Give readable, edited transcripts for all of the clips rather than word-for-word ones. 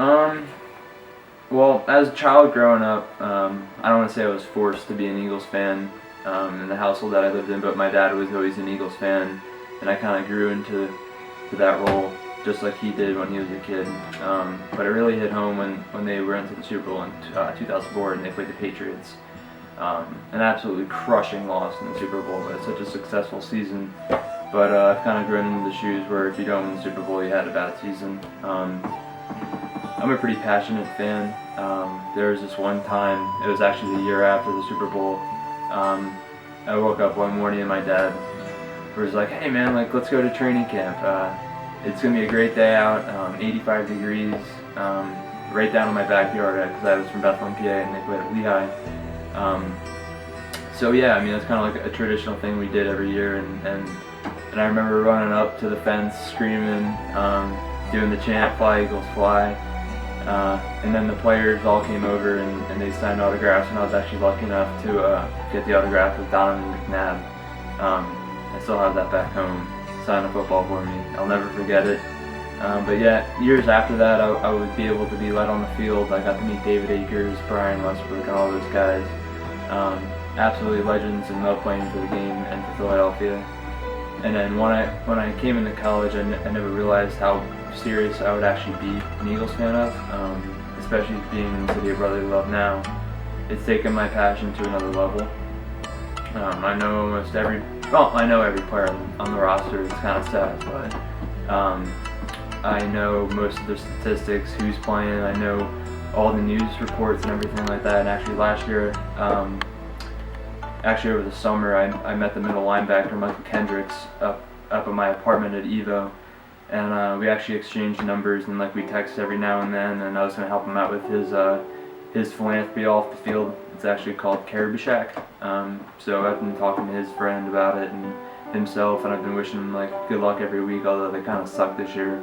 Um, well, as a child growing up, I don't want to say I was forced to be an Eagles fan in the household that I lived in, but my dad was always an Eagles fan, and I kind of grew into that role just like he did when he was a kid. But it really hit home when they went to the Super Bowl in 2004 and they played the Patriots. An absolutely crushing loss in the Super Bowl, but it's such a successful season. But I've kind of grown into the shoes where if you don't win the Super Bowl, you had a bad season. I'm a pretty passionate fan. There was this one time, it was actually the year after the Super Bowl. I woke up one morning and my dad was like, "Hey man, like let's go to training camp. It's gonna be a great day out. 85 degrees, right down in my backyard because I was from Bethlehem, PA, and they played at Lehigh." So yeah, I mean it's kind of like a traditional thing we did every year, and I remember running up to the fence, screaming, doing the chant, "Fly Eagles Fly." And then the players all came over and they signed autographs, and I was actually lucky enough to get the autograph with Donovan McNabb. I still have that back home, signed a football for me. I'll never forget it. But yeah, years after that, I would be able to be led on the field. I got to meet David Akers, Brian Westbrook, and all those guys. Absolutely legends, and loved playing for the game and for Philadelphia. And then when I came into college, I never realized how serious I would actually be an Eagles fan of, especially being in the city of brotherly love now. It's taken my passion to another level. I know I know every player on the roster. It's kind of sad, but I know most of the statistics, who's playing. I know all the news reports and everything like that. And actually last year, over the summer, I met the middle linebacker Michael Kendricks up at my apartment at Evo, and we actually exchanged numbers and like we text every now and then. And I was going to help him out with his philanthropy off the field. It's actually called Caribou Shack. So I've been talking to his friend about it and himself, and I've been wishing him like good luck every week. Although they kind of suck this year,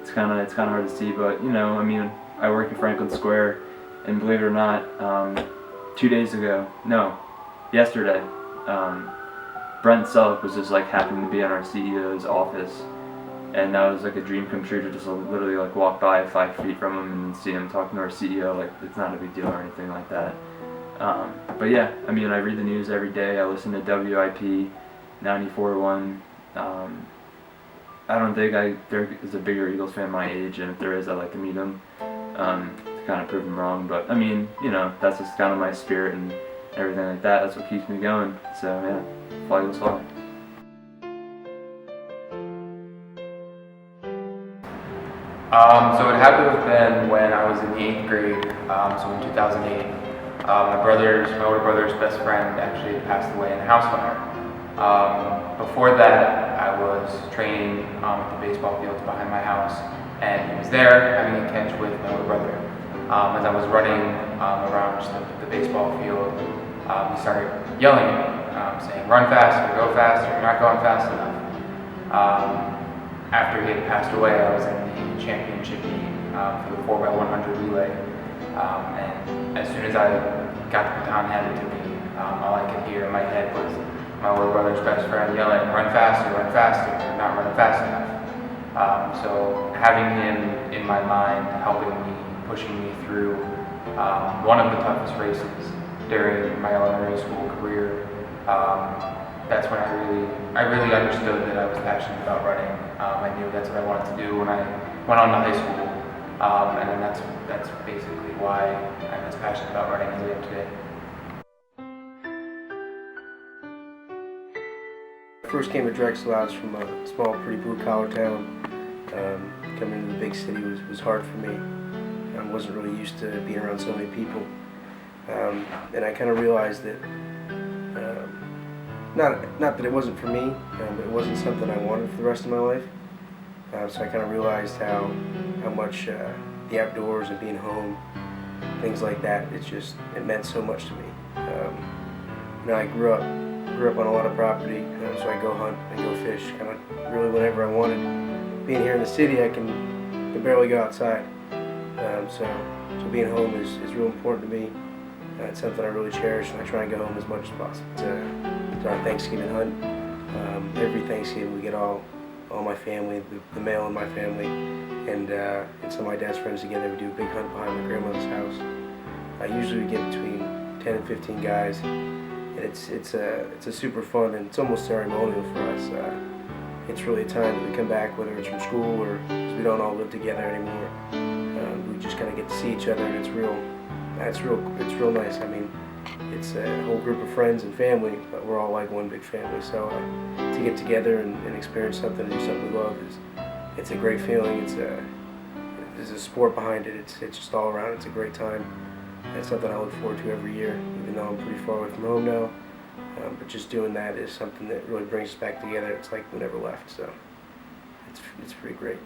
it's kind of hard to see. But you know, I mean, I work in Franklin Square, and believe it or not, yesterday, Brent Selleck was just like happening to be in our CEO's office, and that was like a dream come true to just literally like walk by 5 feet from him and see him talking to our CEO. Like it's not a big deal or anything like that. But yeah, I mean, I read the news every day. I listen to WIP 94.1. I don't think there is a bigger Eagles fan my age, and if there is, I'd like to meet him to kind of prove him wrong. But I mean, you know, that's just kind of my spirit and everything like that. That's what keeps me going. So yeah, fly Eagles fly. So it had to have been when I was in the 8th grade, so in 2008. My older brother's best friend actually passed away in a house fire. Before that, I was training at the baseball fields behind my house, and he was there having a catch with my older brother. As I was running around just the baseball field, he started yelling at me, saying, "Run faster, go faster, you're not going fast enough." After he had passed away, I was in the championship meet for the 4x100 relay. And as soon as I got the baton handed to me, all I could hear in my head was my older brother's best friend yelling, run faster, you're not running fast enough." So having him in my mind, helping me, pushing me through one of the toughest races during my elementary school career, that's when I really understood that I was passionate about running. I knew that's what I wanted to do when I went on to high school, and then that's basically why I'm as passionate about running as I am today. I first came to Drexel. I was from a small, pretty blue-collar town. Coming into the big city was hard for me. I wasn't really used to being around so many people, and I kind of realized that. Not that it wasn't for me, but it wasn't something I wanted for the rest of my life. So I kind of realized how much the outdoors and being home, things like that, it meant so much to me. I grew up on a lot of property, so I go hunt and go fish, kind of really whenever I wanted. Being here in the city, I can barely go outside. So being home is real important to me. It's something I really cherish, and I try and go home as much as possible. To our Thanksgiving hunt. Every Thanksgiving we get all all my family, the male in my family, and some of my dad's friends together. We do a big hunt behind my grandmother's house. Usually we get between 10 and 15 guys, and it's a super fun, and it's almost ceremonial for us. It's really a time that we come back, whether it's from school or because we don't all live together anymore. We just kind of get to see each other, and it's real nice. I mean, it's a whole group of friends and family, but we're all like one big family. So to get together and experience something and do something we love it's a great feeling. There's a sport behind it. It's just all around. It's a great time. It's something I look forward to every year, even though I'm pretty far away from home now. But just doing that is something that really brings us back together. It's like we never left. So it's pretty great.